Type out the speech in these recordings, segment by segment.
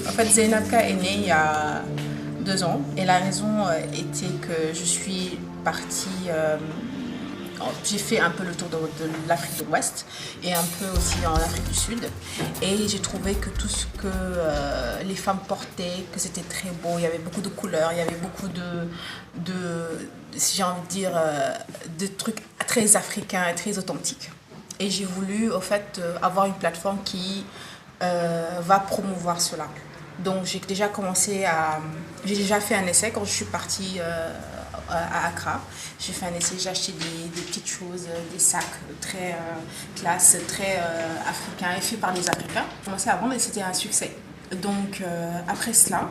En fait, Zainabka est née il y a 2 ans et la raison était que je suis partie. J'ai fait un peu le tour de l'Afrique de l'Ouest et un peu aussi en Afrique du Sud. Et j'ai trouvé que tout ce que les femmes portaient, que c'était très beau. Il y avait beaucoup de couleurs, il y avait beaucoup si j'ai envie de dire, de trucs très africains et très authentiques. Et j'ai voulu, au fait, avoir une plateforme qui va promouvoir cela. Donc j'ai déjà fait un essai quand je suis partie à Accra. J'ai fait un essai, j'ai acheté des petites choses, des sacs très classe, très africains et faits par des Africains. J'ai commencé à vendre et c'était un succès. Donc après cela,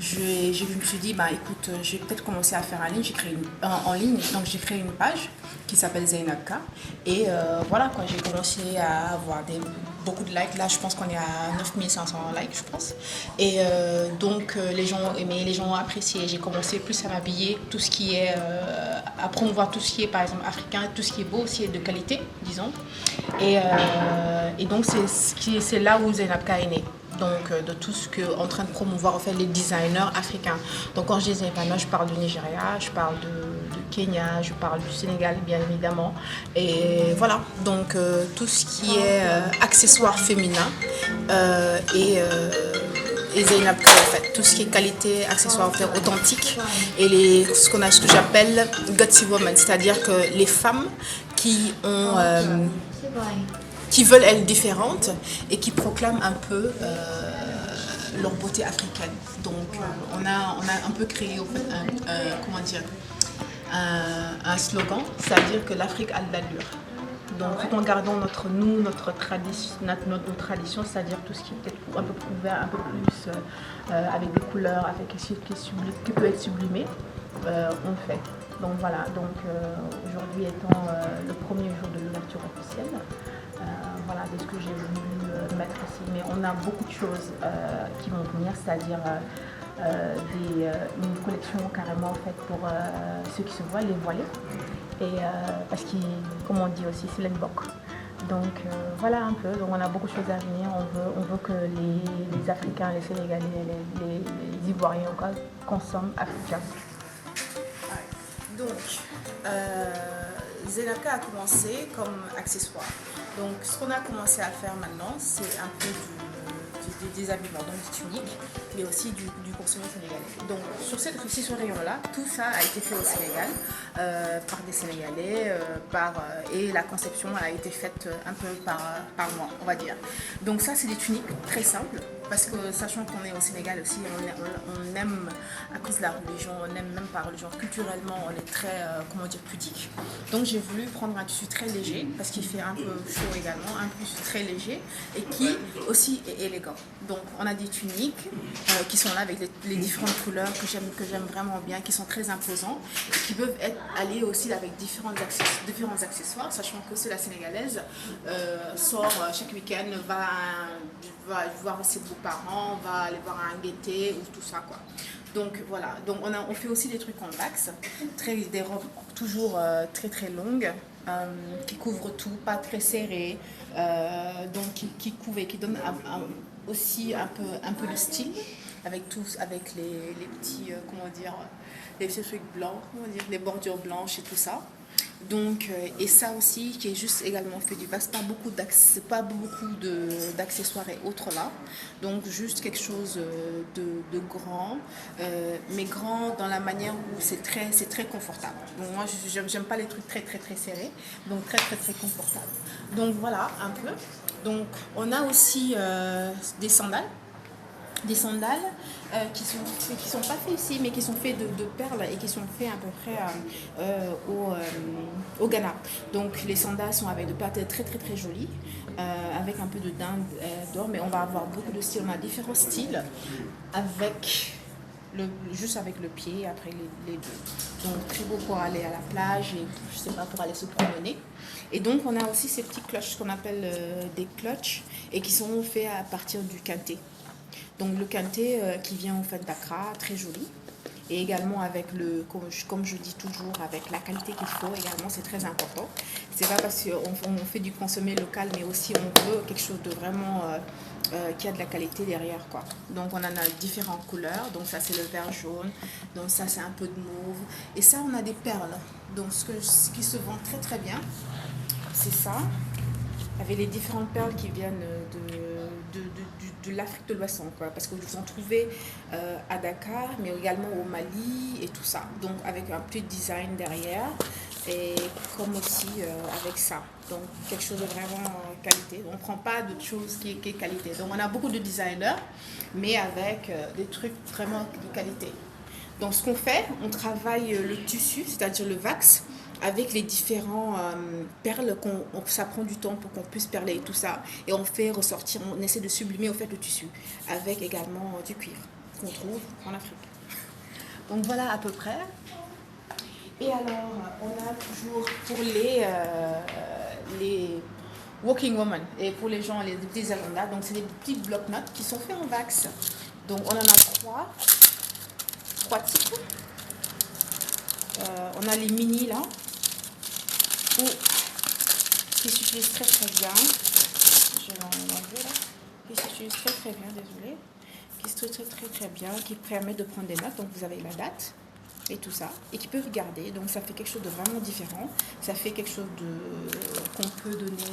je me suis dit, bah écoute, je vais peut-être commencer à faire en ligne. En ligne, donc j'ai créé une page qui s'appelle Zainabka. Et voilà quoi, j'ai commencé à avoir beaucoup de likes. Là, je pense qu'on est à 9500 likes, je pense. Et donc les gens ont aimé, les gens ont apprécié. J'ai commencé plus à m'habiller, tout ce qui est, à promouvoir tout ce qui est par exemple africain, tout ce qui est beau aussi et de qualité, disons. Et donc c'est là où Zainabka est née. Donc de tout ce que en train de promouvoir en fait les designers africains. Donc quand je dis designers, je parle du Nigeria, je parle de Kenya, je parle du Sénégal bien évidemment. Et voilà, donc tout ce qui est accessoires féminins et Zainabka en fait, tout ce qui est qualité, accessoires authentiques et ce que j'appelle gutsy women, c'est-à-dire que les femmes qui ont qui veulent être différentes et qui proclament un peu leur beauté africaine. Donc on a un peu créé en fait, comment dire, un slogan, c'est-à-dire que l'Afrique a de l'allure. Donc tout en gardant notre tradition, c'est-à-dire tout ce qui est peut-être un peu couvert, un peu plus avec des couleurs, avec ce qui peut être sublimé, on le fait. Donc voilà, donc aujourd'hui étant le premier jour de l'ouverture officielle, voilà de ce que j'ai voulu mettre ici. Mais on a beaucoup de choses qui vont venir, c'est-à-dire une collection carrément faite pour ceux qui se voilent, les voilés. Et parce que, comme on dit aussi, c'est l'Nbok. Donc voilà un peu, donc on a beaucoup de choses à venir. On veut que les Africains, les Sénégalais, les Ivoiriens consomment africain. Donc, Zainabka a commencé comme accessoire. Donc, ce qu'on a commencé à faire maintenant, c'est un peu des habillements, donc des tuniques, mais aussi du consommé sénégalais. Donc, sur ce rayon-là, tout ça a été fait au Sénégal par des Sénégalais, et la conception a été faite un peu par moi, on va dire. Donc, ça, c'est des tuniques très simples. Parce que sachant qu'on est au Sénégal aussi, on aime, à cause de la religion, on aime même par religion, culturellement on est très, comment dire, pudique. Donc j'ai voulu prendre un tissu très léger, parce qu'il fait un peu chaud également, un tissu très léger, et qui aussi est élégant. Donc on a des tuniques qui sont là avec les différentes couleurs que j'aime vraiment bien, qui sont très imposants, et qui peuvent aller aussi avec différents accessoires, sachant que c'est la sénégalaise, sort chaque week-end, va voir ses beaux-parents, va aller voir un guetté ou tout ça quoi. Donc voilà, donc on fait aussi des trucs en vax, des robes toujours très très longues, qui couvrent tout, pas très serrées, donc qui couvrent et qui donnent aussi un peu de style avec les petits comment dire, les petits trucs blancs, comment dire, les bordures blanches et tout ça. Donc, et ça aussi qui est juste également fait du vax, pas beaucoup d'accessoires et autres là, donc juste quelque chose de grand, mais grand dans la manière où c'est très confortable. Donc moi j'aime pas les trucs très très très serrés, donc très très très confortable. Donc voilà un peu. Donc on a aussi des sandales qui sont pas faits ici, mais qui sont faits de perles et qui sont faits à peu près au Ghana. Donc les sandales sont avec de perles très très très jolies, avec un peu de dinde d'or, mais on va avoir beaucoup de styles. On a différents styles juste avec le pied, après les deux. Donc très beau pour aller à la plage et je sais pas, pour aller se promener. Et donc on a aussi ces petits clutches qu'on appelle des clutches et qui sont faits à partir du kente. Donc le kente qui vient en fait d'Accra, très joli. Et également avec comme je dis toujours, avec la qualité qu'il faut également, c'est très important. C'est pas parce qu'on fait du consommé local, mais aussi on veut quelque chose de vraiment qui a de la qualité derrière, quoi. Donc on en a différentes couleurs. Donc ça c'est le vert jaune, donc ça c'est un peu de mauve. Et ça on a des perles. Donc ce qui se vend très très bien, c'est ça, avec les différentes perles qui viennent de l'Afrique de l'Ouest, quoi, parce que vous en trouvez à Dakar, mais également au Mali et tout ça. Donc avec un petit design derrière, et comme aussi avec ça. Donc quelque chose de vraiment qualité. On ne prend pas de choses qui est qualité. Donc on a beaucoup de designers, mais avec des trucs vraiment de qualité. Donc ce qu'on fait, on travaille le tissu, c'est-à-dire le wax, avec les différents perles, ça prend du temps pour qu'on puisse perler et tout ça. Et on fait ressortir, on essaie de sublimer au fait le tissu, avec également du cuivre qu'on trouve en Afrique. Donc voilà à peu près. Et alors, on a toujours pour les working women et pour les gens, les petits agendas, donc c'est des petits bloc-notes qui sont faits en wax. Donc on en a trois types. On a les mini là, qui s'utilisent très très bien. Je vais l'enlever là. Qui s'utilisent très très bien, désolé. Qui se très très très bien, qui permet de prendre des notes. Donc vous avez la date et tout ça, et qui peut regarder. Donc ça fait quelque chose de vraiment différent. Ça fait quelque chose qu'on peut donner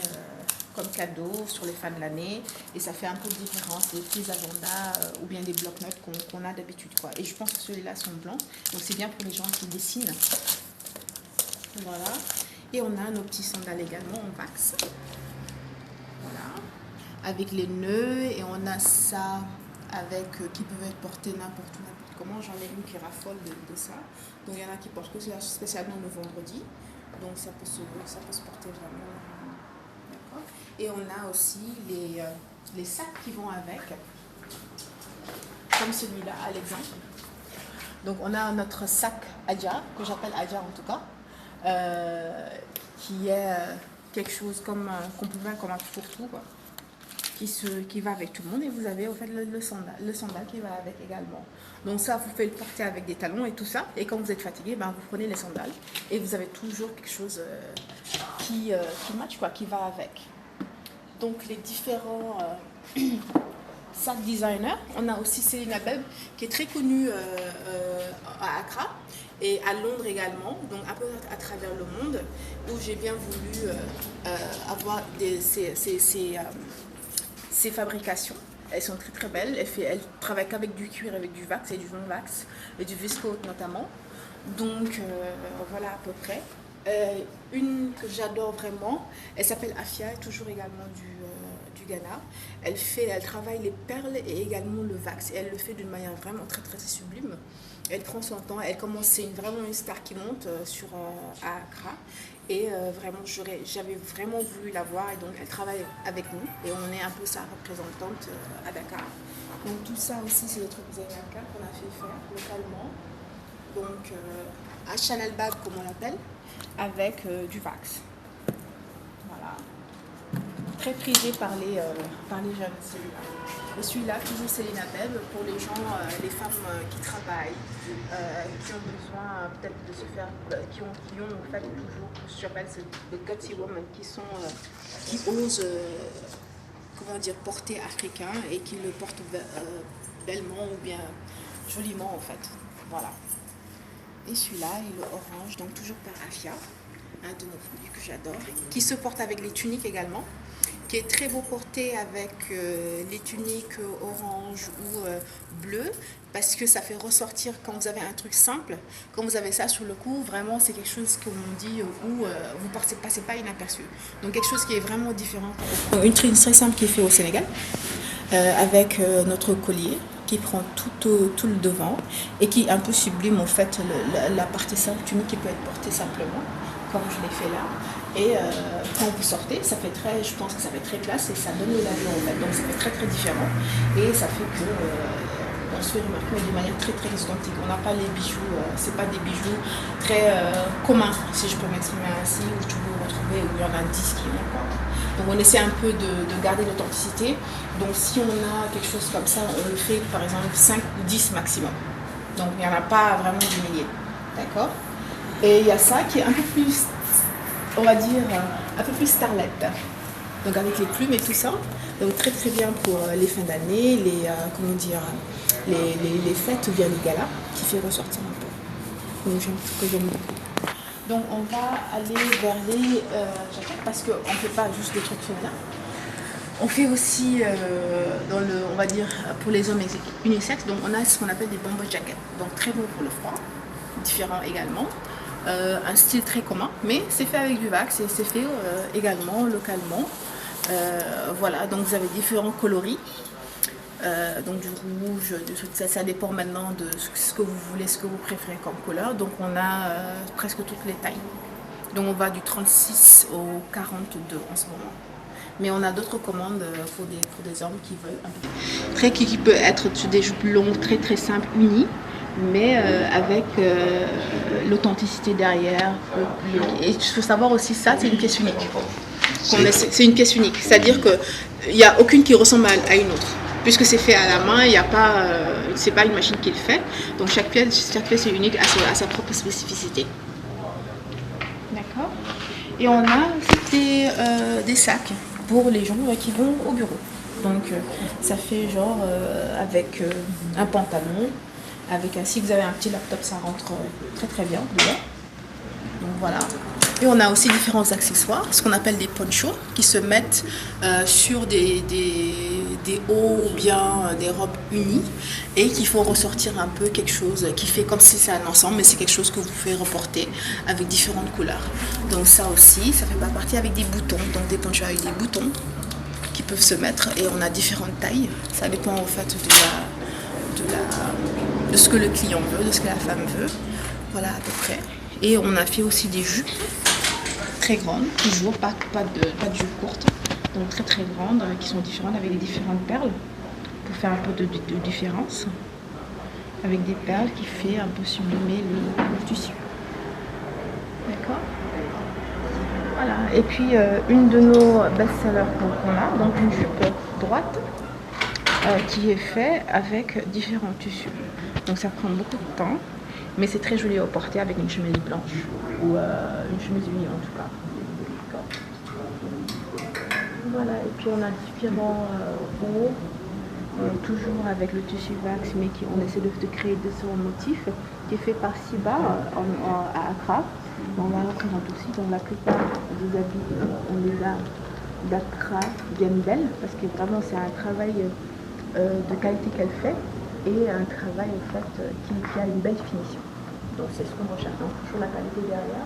comme cadeau sur les fins de l'année, et ça fait un peu de différence des petits agendas ou bien des bloc-notes qu'on a d'habitude, quoi. Et je pense que ceux-là sont blancs, donc c'est bien pour les gens qui dessinent. Voilà. Et on a nos petits sandales également en wax. Voilà. Avec les nœuds, et on a ça avec qui peuvent être portés n'importe où, n'importe comment. J'en ai une qui raffole de ça. Donc il y en a qui portent que c'est spécialement le vendredi. Donc ça peut se porter vraiment. D'accord. Et on a aussi les sacs qui vont avec, comme celui-là à l'exemple. Donc on a notre sac Adja, que j'appelle Adja en tout cas, qui est quelque chose comme qu'on peut voir comme un fourre-tout, quoi, qui va avec tout le monde. Et vous avez au fait le sandal qui va avec également. Donc ça, vous pouvez le porter avec des talons et tout ça. Et quand vous êtes fatigué, ben, vous prenez les sandales et vous avez toujours quelque chose qui match, quoi, qui va avec. Donc les différents sacs designers, on a aussi Céline Abel qui est très connue à Accra et à Londres également, donc un peu à travers le monde, où j'ai bien voulu avoir ces fabrications. Elles sont très très belles. Elle travaille qu'avec du cuir, avec du wax et du non-wax, et du viscose notamment. Donc voilà à peu près. Une que j'adore vraiment, elle s'appelle Afia, toujours également du Ghana. Elle travaille les perles et également le wax. Et elle le fait d'une manière vraiment très très sublime. Elle prend son temps, c'est vraiment une star qui monte à Accra. Et vraiment, j'avais vraiment voulu la voir, et donc elle travaille avec nous et on est un peu sa représentante à Dakar. Donc tout ça aussi, c'est des trucs Zainaka qu'on a fait faire localement. Donc à Chanel Bag, comme on l'appelle, avec du wax. Voilà. Très prisé par les jeunes, celui-là. Et celui-là, toujours Céline Abel, pour les gens, les femmes qui travaillent, qui ont besoin peut-être de se faire, qui ont en fait toujours, j'appelle les gutsy women, qui osent, comment dire, porter africain et qui le portent bellement ou bien joliment en fait. Voilà. Et celui-là est le orange, donc toujours par Afia, un de nos produits que j'adore, qui se porte avec les tuniques également, qui est très beau porté avec les tuniques orange ou bleu, parce que ça fait ressortir quand vous avez un truc simple, quand vous avez ça sur le cou, vraiment c'est quelque chose qu'on dit où vous ne passez pas inaperçu. Donc quelque chose qui est vraiment différent. Une trine très simple qui est faite au Sénégal, avec notre collier qui prend tout le devant et qui un peu sublime en fait la partie simple tunique qui peut être portée simplement, comme je l'ai fait là. Et quand vous sortez, je pense que ça fait très classe et ça donne l'avion en fait. Donc ça fait très très différent et ça fait que on se fait remarquer de manière très très authentique. On n'a pas les bijoux, c'est pas des bijoux très communs, si je peux m'exprimer ainsi, où tu peux retrouver où il y en a 10 qui ont quoi. Donc on essaie un peu de garder l'authenticité. Donc si on a quelque chose comme ça, on le fait par exemple 5 ou 10 maximum. Donc il n'y en a pas vraiment des milliers. D'accord. Et il y a ça qui est un peu plus, on va dire, un peu plus starlet. Donc avec les plumes et tout ça. Donc très très bien pour les fins d'année, les, comment dire, les fêtes ou bien les galas, qui fait ressortir un peu. Donc j'aime beaucoup. Donc on va aller vers les jaquettes parce qu'on ne fait pas juste des trucs féminins. On fait aussi, dans le, on va dire, pour les hommes unisexes, donc on a ce qu'on appelle des bomber jackets. Donc très bon pour le froid, différent également. Un style très commun, mais c'est fait avec du wax et c'est fait également localement. Voilà, donc vous avez différents coloris. Donc du rouge, ça dépend maintenant de ce que vous voulez, ce que vous préférez comme couleur. Donc on a presque toutes les tailles. Donc on va du 36 au 42 en ce moment. Mais on a d'autres commandes pour des hommes qui veulent un peu. Très qui peut être sur des jupes longues, très très simples, unies, mais avec l'authenticité derrière. Et il faut savoir aussi ça, c'est une pièce unique. C'est une pièce unique, c'est-à-dire qu'il n'y a aucune qui ressemble à une autre. Puisque c'est fait à la main, il n'y a pas, c'est pas une machine qui le fait. Donc chaque pièce est unique à sa propre spécificité. D'accord. Et on a aussi des sacs pour les gens qui vont au bureau. Donc ça fait genre avec un pantalon, avec si vous avez un petit laptop, ça rentre très très bien dedans. Donc voilà. Et on a aussi différents accessoires, ce qu'on appelle des ponchos, qui se mettent sur des hauts ou bien des robes unies et qui font ressortir un peu quelque chose qui fait comme si c'est un ensemble, mais c'est quelque chose que vous pouvez reporter avec différentes couleurs. Donc ça aussi, ça fait pas partie avec des boutons, donc des ponchos avec des boutons qui peuvent se mettre et on a différentes tailles. Ça dépend en fait de ce que le client veut, de ce que la femme veut. Voilà à peu près. Et on a fait aussi des jupes très grandes, toujours pas de jupes courtes, donc très très grandes, qui sont différentes avec les différentes perles, pour faire un peu de différence, avec des perles qui fait un peu sublimer le tissu. D'accord. Voilà, et puis une de nos best-sellers qu'on a, donc une jupe droite, qui est faite avec différents tissus. Donc ça prend beaucoup de temps. Mais c'est très joli à porter avec une chemise blanche ou une chemise unie en tout cas. Voilà, et puis on a différents hauts, toujours avec le tissu wax, mais on essaie de créer différents motifs, qui est fait par Siba à Accra. On va représenter aussi, dans la plupart des habits, on les a d'Accra Gembel, parce que vraiment c'est un travail de qualité qu'elle fait. Et un travail en fait qui a une belle finition. Donc c'est ce qu'on recherche, donc toujours la qualité derrière.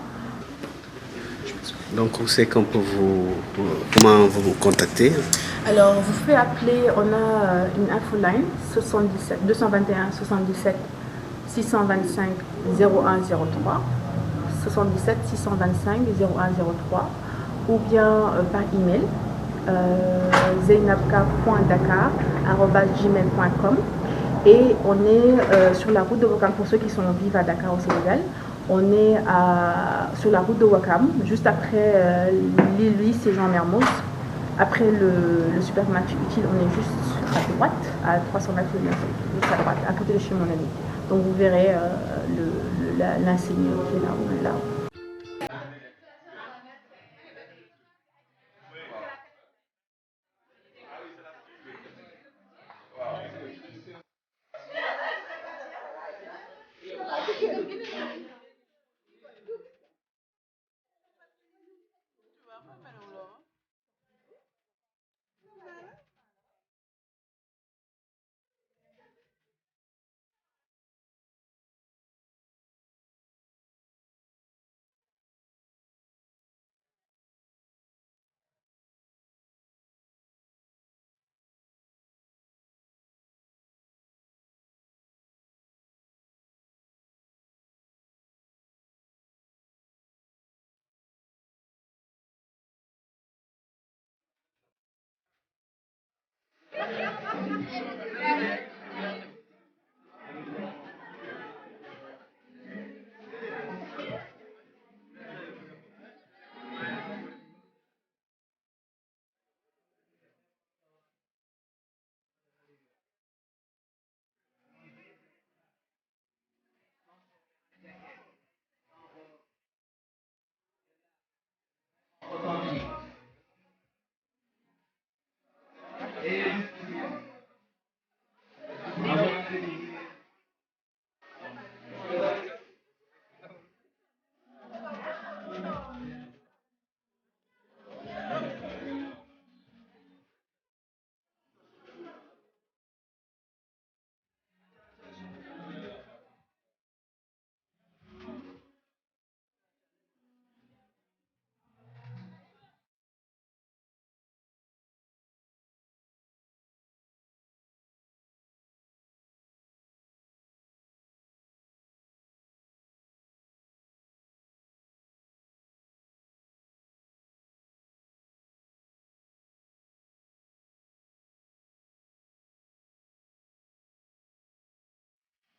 Donc on sait comment vous contacter. Alors vous pouvez appeler, on a une infoline 221 77 625 0103 77 625 0103 ou bien par email zainabka.dakar@gmail.com. Et on est sur la route de Ouakam, pour ceux qui vivent à Dakar au Sénégal. On est sur la route de Ouakam, juste après lycée Jean Mermoz. Après le supermarché utile, on est juste à droite, à 300 mètres juste à droite, à côté de chez mon ami. Donc vous verrez l'enseigne qui est là.